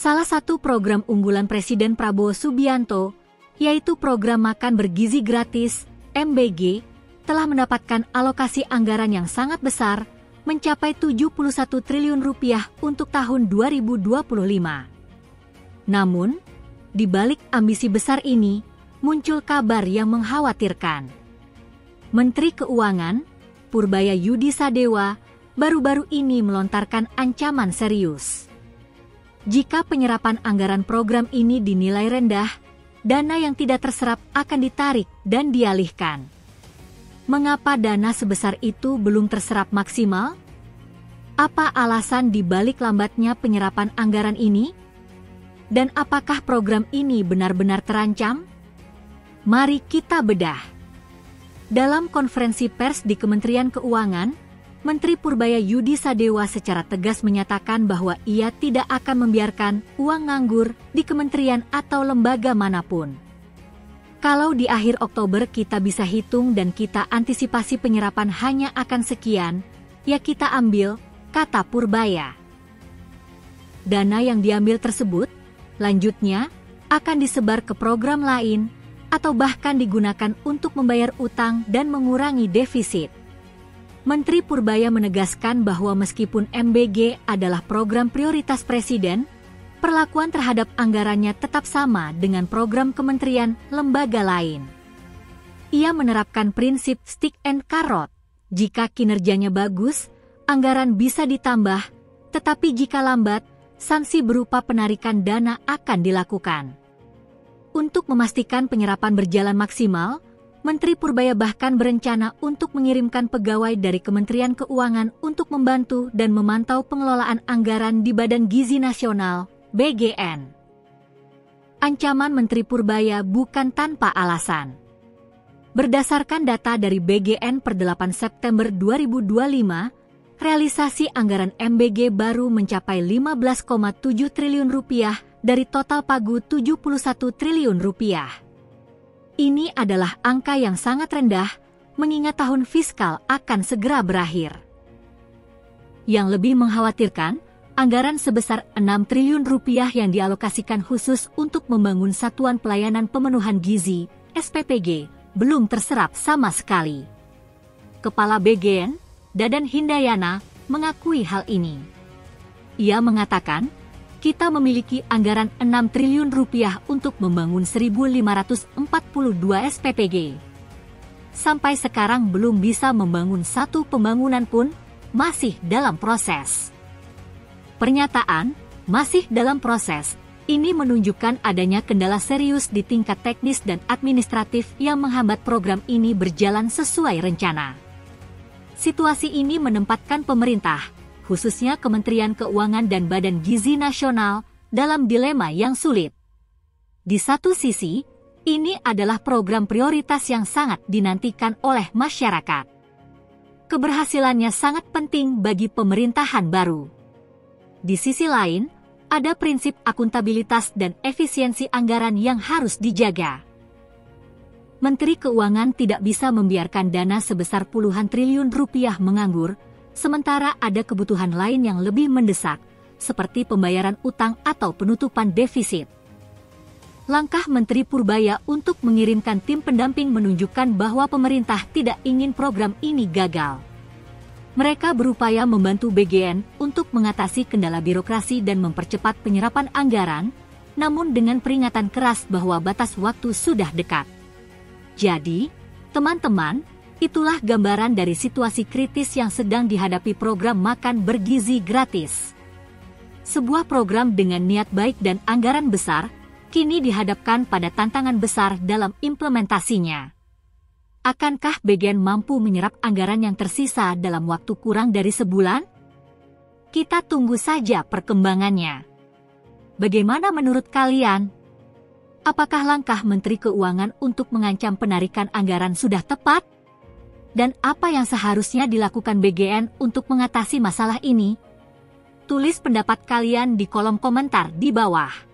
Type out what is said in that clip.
Salah satu program unggulan Presiden Prabowo Subianto, yaitu program Makan Bergizi Gratis, MBG, telah mendapatkan alokasi anggaran yang sangat besar, mencapai 71 triliun rupiah untuk tahun 2025. Namun, di balik ambisi besar ini, muncul kabar yang mengkhawatirkan. Menteri Keuangan, Purbaya Yudi Sadewa, baru-baru ini melontarkan ancaman serius. Jika penyerapan anggaran program ini dinilai rendah, dana yang tidak terserap akan ditarik dan dialihkan. Mengapa dana sebesar itu belum terserap maksimal? Apa alasan di balik lambatnya penyerapan anggaran ini? Dan apakah program ini benar-benar terancam? Mari kita bedah. Dalam konferensi pers di Kementerian Keuangan, Menteri Purbaya Yudi Sadewa secara tegas menyatakan bahwa ia tidak akan membiarkan uang nganggur di kementerian atau lembaga manapun. Kalau di akhir Oktober kita bisa hitung dan kita antisipasi penyerapan hanya akan sekian, ya kita ambil, kata Purbaya. Dana yang diambil tersebut, lanjutnya, akan disebar ke program lain, atau bahkan digunakan untuk membayar utang dan mengurangi defisit. Menteri Purbaya menegaskan bahwa meskipun MBG adalah program prioritas Presiden, perlakuan terhadap anggarannya tetap sama dengan program kementerian lembaga lain. Ia menerapkan prinsip stick and carrot. Jika kinerjanya bagus, anggaran bisa ditambah, tetapi jika lambat, sanksi berupa penarikan dana akan dilakukan. Untuk memastikan penyerapan berjalan maksimal, Menteri Purbaya bahkan berencana untuk mengirimkan pegawai dari Kementerian Keuangan untuk membantu dan memantau pengelolaan anggaran di Badan Gizi Nasional, BGN. Ancaman Menteri Purbaya bukan tanpa alasan. Berdasarkan data dari BGN per 8 September 2025, realisasi anggaran MBG baru mencapai 15,7 triliun rupiah dari total pagu 71 triliun rupiah. Ini adalah angka yang sangat rendah, mengingat tahun fiskal akan segera berakhir. Yang lebih mengkhawatirkan, anggaran sebesar 6 triliun rupiah yang dialokasikan khusus untuk membangun Satuan Pelayanan Pemenuhan Gizi, SPPG, belum terserap sama sekali. Kepala BGN, Dadan Hindayana, mengakui hal ini. Ia mengatakan, kita memiliki anggaran 6 triliun rupiah untuk membangun 1.542 SPPG. Sampai sekarang belum bisa membangun satu pembangunan pun, masih dalam proses. Pernyataan, masih dalam proses, ini menunjukkan adanya kendala serius di tingkat teknis dan administratif yang menghambat program ini berjalan sesuai rencana. Situasi ini menempatkan pemerintah, khususnya Kementerian Keuangan dan Badan Gizi Nasional, dalam dilema yang sulit. Di satu sisi, ini adalah program prioritas yang sangat dinantikan oleh masyarakat. Keberhasilannya sangat penting bagi pemerintahan baru. Di sisi lain, ada prinsip akuntabilitas dan efisiensi anggaran yang harus dijaga. Menteri Keuangan tidak bisa membiarkan dana sebesar puluhan triliun rupiah menganggur, sementara ada kebutuhan lain yang lebih mendesak, seperti pembayaran utang atau penutupan defisit. Langkah Menteri Purbaya untuk mengirimkan tim pendamping menunjukkan bahwa pemerintah tidak ingin program ini gagal. Mereka berupaya membantu BGN untuk mengatasi kendala birokrasi dan mempercepat penyerapan anggaran, namun dengan peringatan keras bahwa batas waktu sudah dekat. Jadi, teman-teman, itulah gambaran dari situasi kritis yang sedang dihadapi program Makan Bergizi Gratis. Sebuah program dengan niat baik dan anggaran besar, kini dihadapkan pada tantangan besar dalam implementasinya. Akankah BGN mampu menyerap anggaran yang tersisa dalam waktu kurang dari sebulan? Kita tunggu saja perkembangannya. Bagaimana menurut kalian? Apakah langkah Menteri Keuangan untuk mengancam penarikan anggaran sudah tepat? Dan apa yang seharusnya dilakukan BGN untuk mengatasi masalah ini? Tulis pendapat kalian di kolom komentar di bawah.